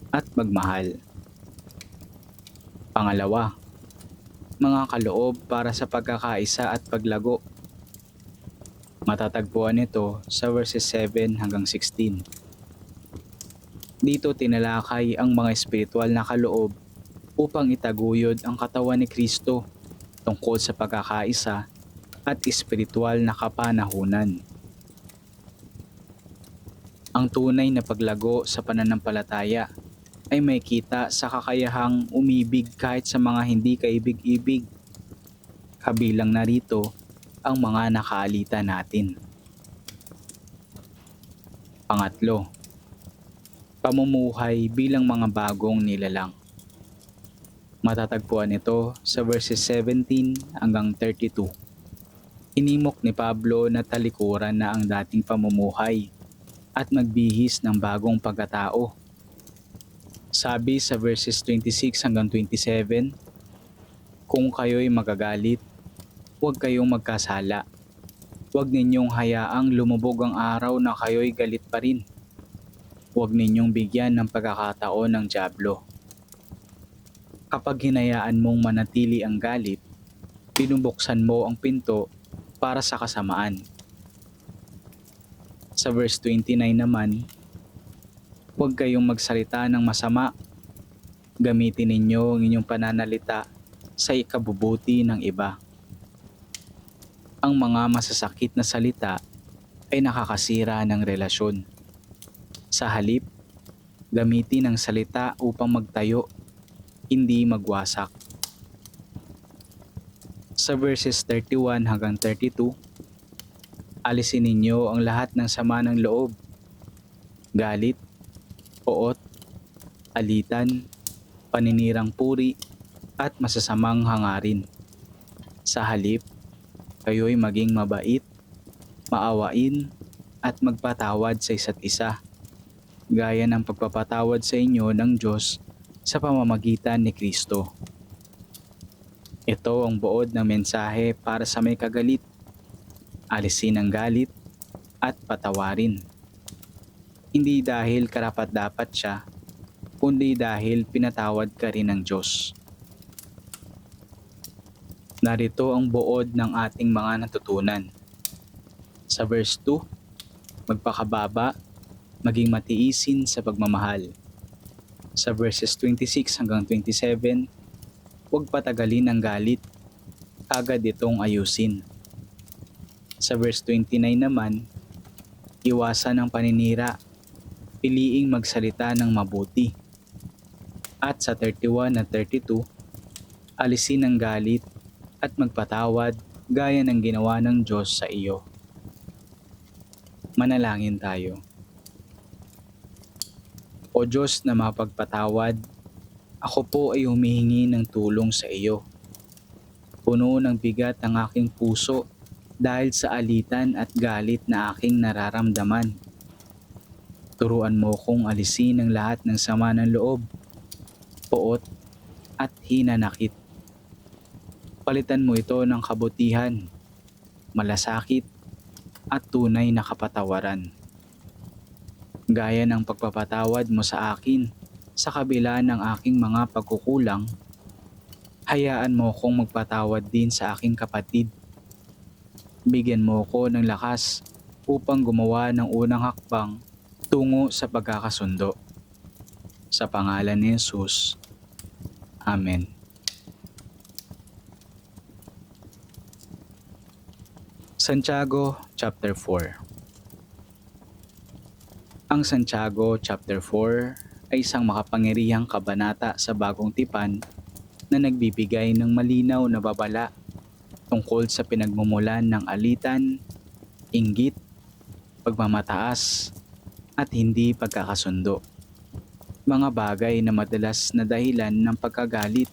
at magmahal. Pangalawa, mga kaloob para sa pagkakaisa at paglago. Matatagpuan ito sa verses 7 hanggang 16. Dito tinalakay ang mga espiritual na kaloob upang itaguyod ang katawan ni Kristo tungkol sa pagkakaisa at espiritual na kapanahunan. Ang tunay na paglago sa pananampalataya ay may kita sa kakayahang umibig kahit sa mga hindi kaibig-ibig. Kabilang narito ang mga nakaalita natin. Pangatlo, pamumuhay bilang mga bagong nilalang. Matatagpuan ito sa verses 17 hanggang 32. Inimok ni Pablo na talikuran na ang dating pamumuhay at magbihis ng bagong pagkatao. Sabi sa verses 26 hanggang 27, kung kayo'y magagalit, huwag kayong magkasala. Huwag ninyong hayaang lumubog ang araw na kayo'y galit pa rin. Huwag ninyong bigyan ng pagkakataon ng dyablo. Kapag hinayaan mong manatili ang galit, binubuksan mo ang pinto para sa kasamaan. Sa verse 29 naman, huwag kayong magsalita ng masama. Gamitin ninyo ang inyong pananalita sa ikabubuti ng iba. Ang mga masasakit na salita ay nakakasira ng relasyon. Sa halip, gamitin ang salita upang magtayo, hindi magwasak. Sa verses 31 hanggang 32, alisin ninyo ang lahat ng sama ng loob, galit, poot, alitan, paninirang puri, at masasamang hangarin. Sa halip, kayo'y maging mabait, maawain, at magpatawad sa isa't isa, gaya ng pagpapatawad sa inyo ng Diyos sa pamamagitan ni Kristo. Ito ang buod ng mensahe para sa may kagalit, alisin ang galit at patawarin. Hindi dahil karapat-dapat siya, kundi dahil pinatawad ka rin ng Diyos. Narito ang buod ng ating mga natutunan. Sa verse 2, magpakababa, maging matiisin sa pagmamahal. Sa verses 26 hanggang 27, huwag patagalin ang galit, agad itong ayusin. Sa verse 29 naman, iwasan ang paninira, piliing magsalita ng mabuti. At sa 31 at 32, alisin ang galit at magpatawad gaya ng ginawa ng Diyos sa iyo. Manalangin tayo. O Diyos na mapagpatawad, ako po ay humihingi ng tulong sa iyo. Puno ng bigat ang aking puso dahil sa alitan at galit na aking nararamdaman. Turuan mo kong alisin ang lahat ng sama ng loob, poot at hinanakit. Palitan mo ito ng kabutihan, malasakit at tunay na kapatawaran. Gaya ng pagpapatawad mo sa akin sa kabila ng aking mga pagkukulang, hayaan mo kong magpatawad din sa aking kapatid. Bigyan mo ko ng lakas upang gumawa ng unang hakbang tungo sa pagkakasundo. Sa pangalan ni Jesus. Amen. Santiago chapter 4. Ang Santiago chapter 4 ay isang makapangyarihang kabanata sa Bagong Tipan na nagbibigay ng malinaw na babala tungkol sa pinagmumulan ng alitan, inggit, pagmamataas, at hindi pagkakasundo. Mga bagay na madalas na dahilan ng pagkagalit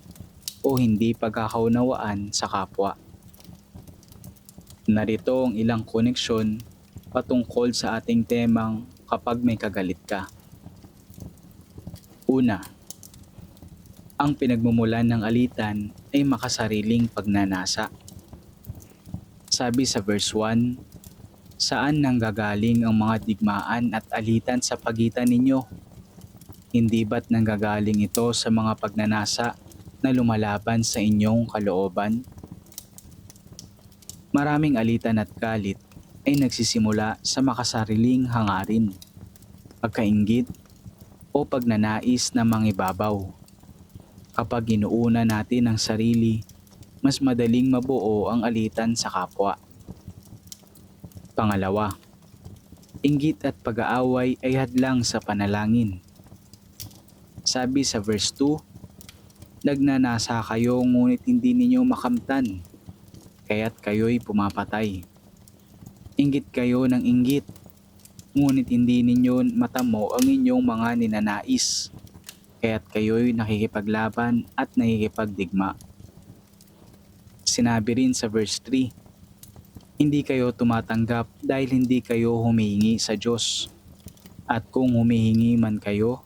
o hindi pagkakaunawaan sa kapwa. Narito ang ilang koneksyon patungkol sa ating temang kapag may kagalit ka. Una, ang pinagmumulan ng alitan ay makasariling pagnanasa. Sabi sa verse 1, saan nanggagaling ang mga digmaan at alitan sa pagitan ninyo? Hindi ba't nanggagaling ito sa mga pagnanasa na lumalaban sa inyong kalooban? Maraming alitan at galit ay nagsisimula sa makasariling hangarin, pagkainggit o pagnanais na mangibabaw. Kapag inuuna natin ang sarili, mas madaling mabuo ang alitan sa kapwa. Pangalawa, inggit at pag-aaway ay hadlang sa panalangin. Sabi sa verse 2, nagnanasa kayo ngunit hindi ninyo makamtan, kaya't kayo'y pumapatay. Inggit kayo ng inggit, ngunit hindi ninyo matamo ang inyong mga ninanais, kaya't kayo'y nakikipaglaban at nakikipagdigma. Sinabi rin sa verse 3, hindi kayo tumatanggap dahil hindi kayo humihingi sa Diyos. At kung humihingi man kayo,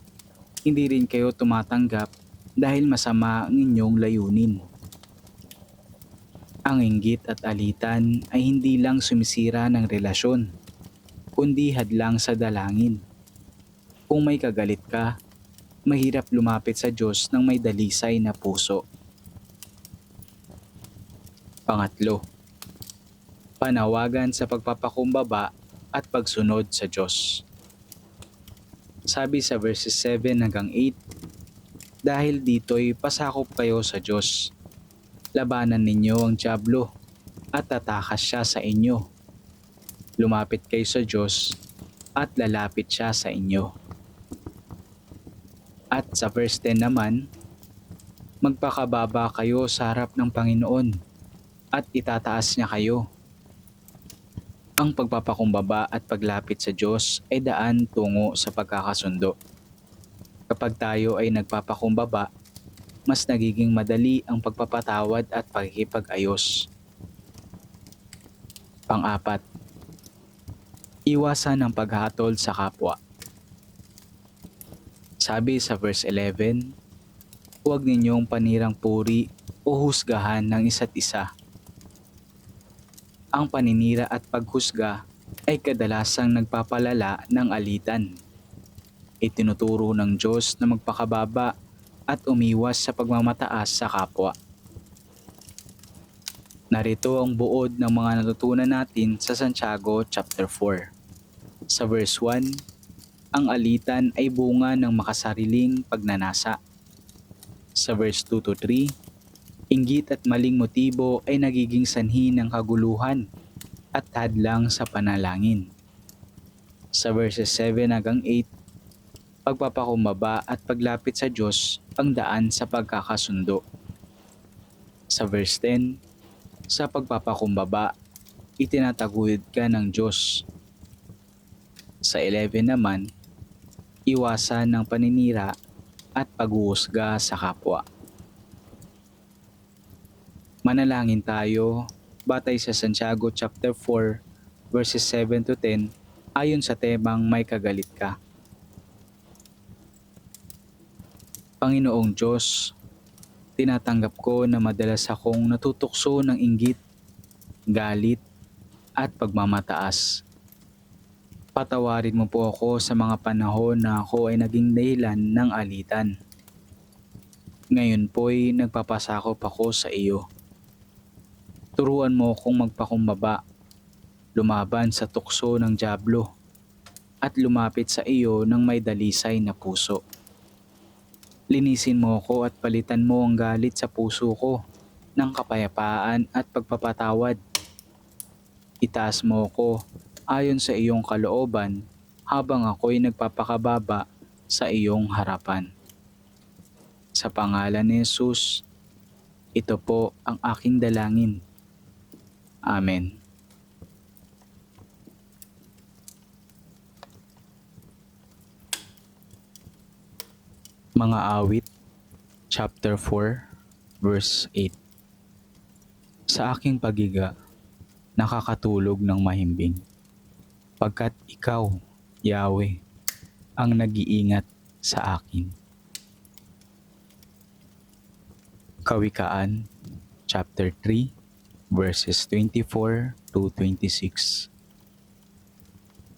hindi rin kayo tumatanggap dahil masama ang inyong layunin. Ang inggit at alitan ay hindi lang sumisira ng relasyon, kundi hadlang sa dalangin. Kung may kagalit ka, mahirap lumapit sa Diyos ng may dalisay na puso. Pangatlo, panawagan sa pagpapakumbaba at pagsunod sa Diyos. Sabi sa verses 7 hanggang 8, dahil dito'y pasakop kayo sa Diyos. Labanan ninyo ang dyablo at tatakas siya sa inyo. Lumapit kayo sa Diyos at lalapit siya sa inyo. At sa verse 10 naman, magpakababa kayo sa harap ng Panginoon at itataas niya kayo. Ang pagpapakumbaba at paglapit sa Diyos ay daan tungo sa pagkakasundo. Kapag tayo ay nagpapakumbaba, mas nagiging madali ang pagpapatawad at pagkikipag-ayos. Pang-apat, iwasan ang paghatol sa kapwa. Sabi sa verse 11, huwag ninyong panirang puri o husgahan ng isa't isa. Ang paninira at paghusga ay kadalasang nagpapalala ng alitan. Itinuturo ng Diyos na magpakababa at umiwas sa pagmamataas sa kapwa. Narito ang buod ng mga natutunan natin sa Santiago chapter 4. Sa verse 1, ang alitan ay bunga ng makasariling pagnanasa. Sa verse 2 to 3, inggit at maling motibo ay nagiging sanhi ng kaguluhan at hadlang sa panalangin. Sa verses 7 hanggang 8, pagpapakumbaba at paglapit sa Diyos ang daan sa pagkakasundo. Sa verse 10, sa pagpapakumbaba, itinataguyod ka ng Diyos. Sa 11 naman, iwasan ng paninira at paghuhusga sa kapwa. Manalangin tayo batay sa Santiago chapter 4 verses 7 to 10 ayon sa temang may kagalit ka. Panginoong Diyos, tinatanggap ko na madalas akong natutukso ng inggit, galit, at pagmamataas. Patawarin mo po ako sa mga panahon na ako ay naging dahilan ng alitan. Ngayon po'y nagpapasakop ako sa iyo. Turuan mo akong magpakumbaba, lumaban sa tukso ng dyablo, at lumapit sa iyo ng may dalisay na puso. Linisin mo ako at palitan mo ang galit sa puso ko ng kapayapaan at pagpapatawad. Itaas mo ako ayon sa iyong kalooban habang ako'y nagpapakababa sa iyong harapan. Sa pangalan ni Jesus, ito po ang aking dalangin. Amen. Mga awit, chapter 4, verse 8. Sa aking pagiga, nakakatulog ng mahimbing, pagkat ikaw, Yahweh, ang nag-iingat sa akin. Kawikaan, chapter 3, verses 24 to 26.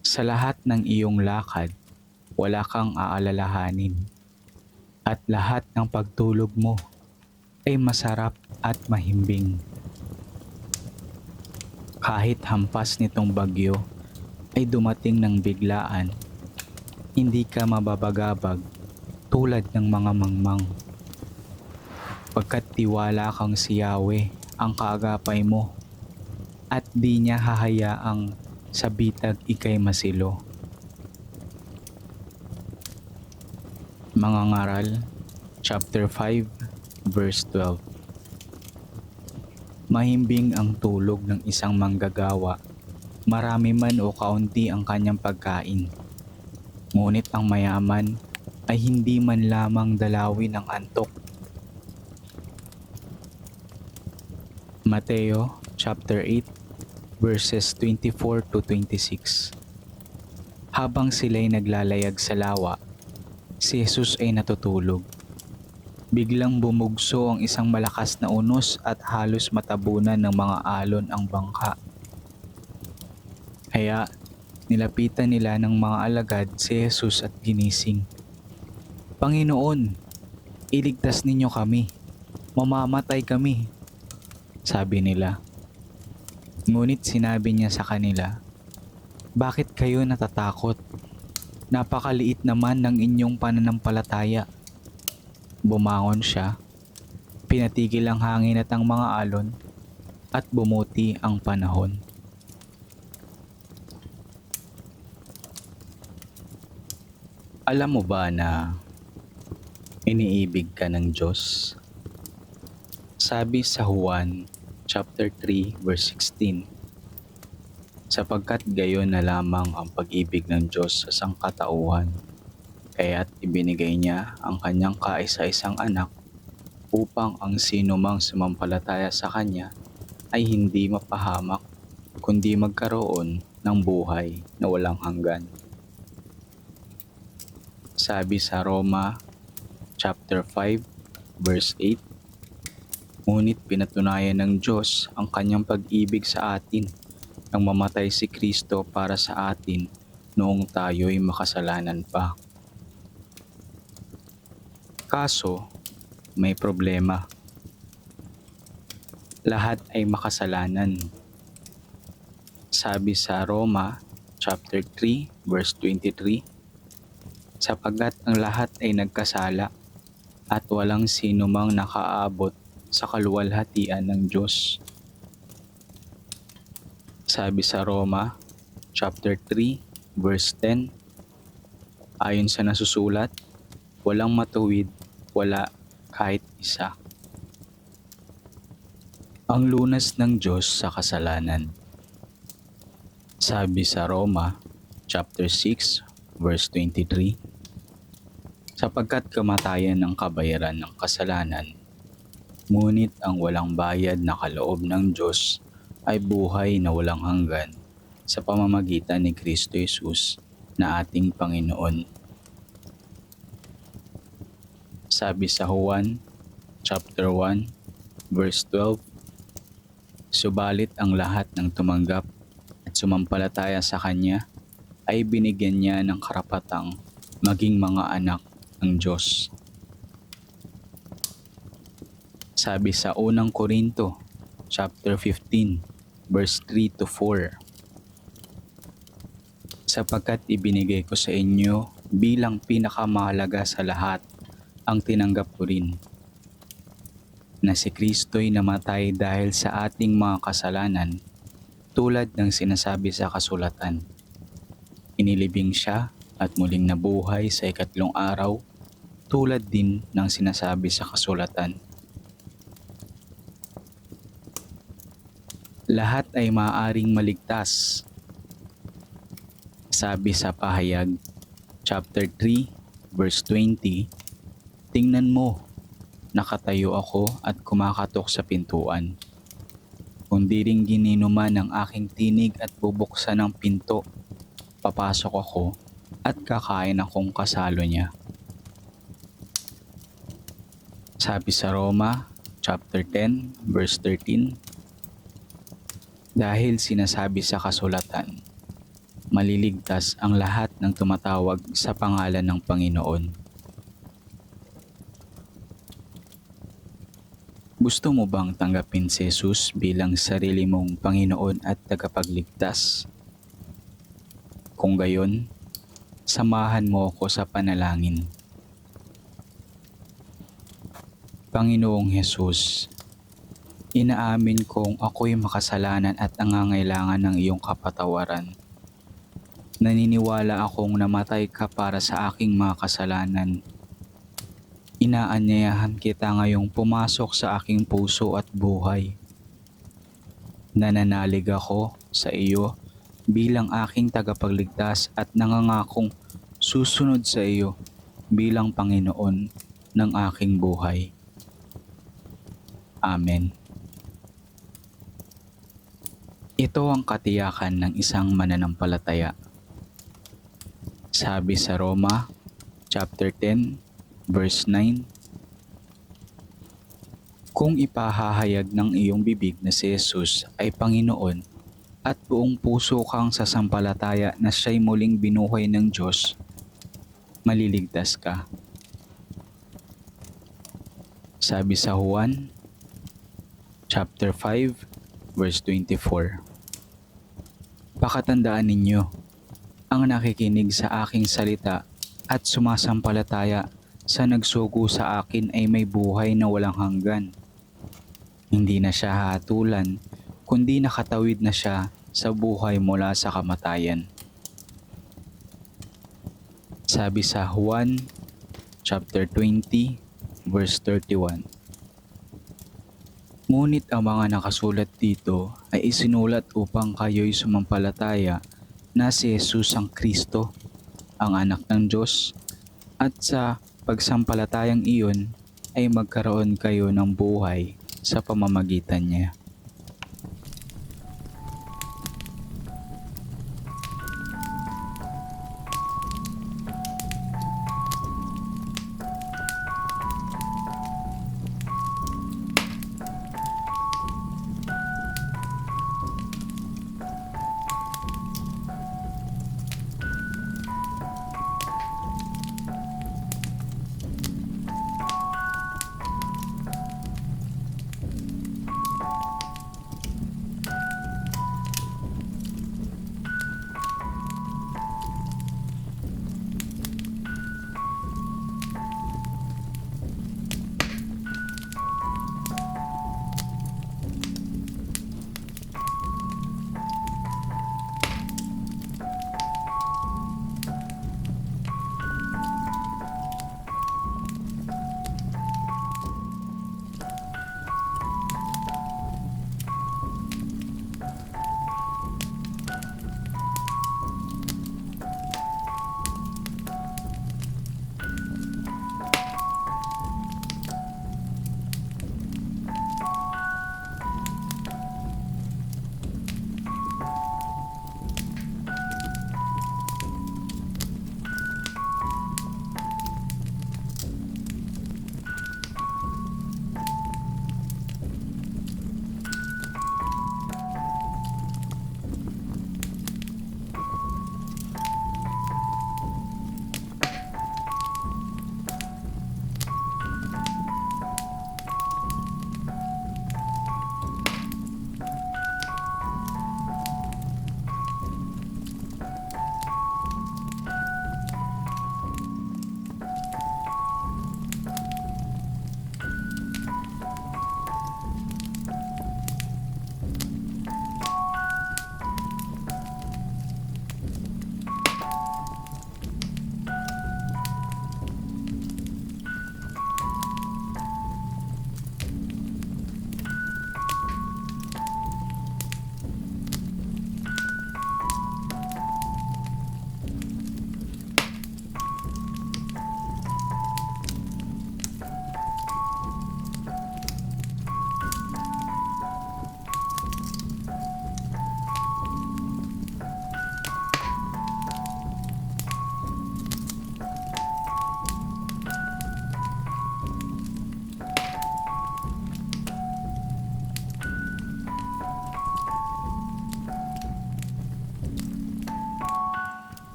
Sa lahat ng iyong lakad, wala kang aalalahanin, at lahat ng pagtulog mo ay masarap at mahimbing. Kahit hampas nitong bagyo ay dumating ng biglaan, hindi ka mababagabag tulad ng mga mangmang. Pagkat tiwala kang si Yahweh ang kaagapay mo, at di niya hahayaang sa bitag ikay masilo. Mga ngaral, chapter 5, verse 12. Mahimbing ang tulog ng isang manggagawa, marami man o kaunti ang kanyang pagkain. Ngunit ang mayaman ay hindi man lamang dalawin ng antok. Mateo chapter 8 verses 24 to 26. Habang sila'y naglalayag sa lawa, si Jesus ay natutulog. Biglang bumugso ang isang malakas na unos at halos matabunan ng mga alon ang bangka. Kaya nilapitan nila ng mga alagad si Jesus at ginising. Panginoon, iligtas ninyo kami, mamamatay kami, sabi nila. Ngunit sinabi niya sa kanila, bakit kayo natatakot? Napakaliit naman ng inyong pananampalataya. Bumangon siya, pinatigil ang hangin at ang mga alon, at bumuti ang panahon. Alam mo ba na iniibig ka ng Diyos? Sabi sa Juan chapter 3 verse 16, sapagkat gayon na lamang ang pag-ibig ng Diyos sa sangkatauhan, kaya't ibinigay niya ang kanyang kaisa-isang anak upang ang sino mang sumampalataya sa kanya ay hindi mapahamak, kundi magkaroon ng buhay na walang hanggan. Sabi sa Roma chapter 5 verse 8, Ngunit pinatunayan ng Diyos ang kanyang pag-ibig sa atin nang mamatay si Kristo para sa atin noong tayo'y makasalanan pa. Kaso, may problema. Lahat ay makasalanan. Sabi sa Roma chapter 3 verse 23, sapagkat ang lahat ay nagkasala at walang sino mang nakaabot sa kaluwalhatian ng Diyos. Sabi sa Roma chapter 3 verse 10, ayon sa nasusulat, walang matuwid, wala kahit isa. Ang lunas ng Diyos sa kasalanan. Sabi sa Roma chapter 6 verse 23, sapagkat kamatayan ang kabayaran ng kasalanan, ngunit ang walang bayad na kaloob ng Diyos ay buhay na walang hanggan sa pamamagitan ni Kristo Jesus na ating Panginoon. Sabi sa Juan chapter 1 verse 12, subalit ang lahat ng tumanggap at sumampalataya sa Kanya ay binigyan niya ng karapatang maging mga anak ng Diyos. Sabi sa unang Korinto chapter 15 verse 3 to 4, sapagkat ibinigay ko sa inyo bilang pinakamahalaga sa lahat ang tinanggap ko rin, na si Kristo'y namatay dahil sa ating mga kasalanan tulad ng sinasabi sa kasulatan. Inilibing siya at muling nabuhay sa ikatlong araw tulad din ng sinasabi sa kasulatan. Lahat ay maaaring maligtas. Sabi sa Pahayag chapter 3 verse 20, tingnan mo, nakatayo ako at kumakatok sa pintuan. Kung di rin gininuman ng aking tinig at bubuksan ng pinto, papasok ako at kakain akong kasalo niya. Sabi sa Roma chapter 10 verse 13, dahil sinasabi sa kasulatan, maliligtas ang lahat ng tumatawag sa pangalan ng Panginoon. Gusto mo bang tanggapin si Jesus bilang sarili mong Panginoon at tagapagligtas? Kung gayon, samahan mo ako sa panalangin. Panginoong Jesus, inaamin kong ako'y makasalanan at nangangailangan ng iyong kapatawaran. Naniniwala akong namatay ka para sa aking mga kasalanan. Inaanyayahan kita ngayong pumasok sa aking puso at buhay. Nananalig ako sa iyo bilang aking tagapagligtas at nangangakong susunod sa iyo bilang Panginoon ng aking buhay. Amen. Ito ang katiyakan ng isang mananampalataya. Sabi sa Roma chapter 10 verse 9, kung ipahahayag ng iyong bibig na si Jesus ay Panginoon at buong puso kang sasampalataya na siya'y muling binuhay ng Diyos, maliligtas ka. Sabi sa Juan chapter 5 verse 24, pakatandaan ninyo, ang nakikinig sa aking salita at sumasampalataya sa nagsugo sa akin ay may buhay na walang hanggan. Hindi na siya hatulan, kundi nakatawid na siya sa buhay mula sa kamatayan. Sabi sa Juan chapter 20 verse 31, ngunit ang mga nakasulat dito ay isinulat upang kayo'y sumampalataya na si Jesus ang Kristo, ang anak ng Diyos, at sa pagsampalatayang iyon ay magkaroon kayo ng buhay sa pamamagitan niya.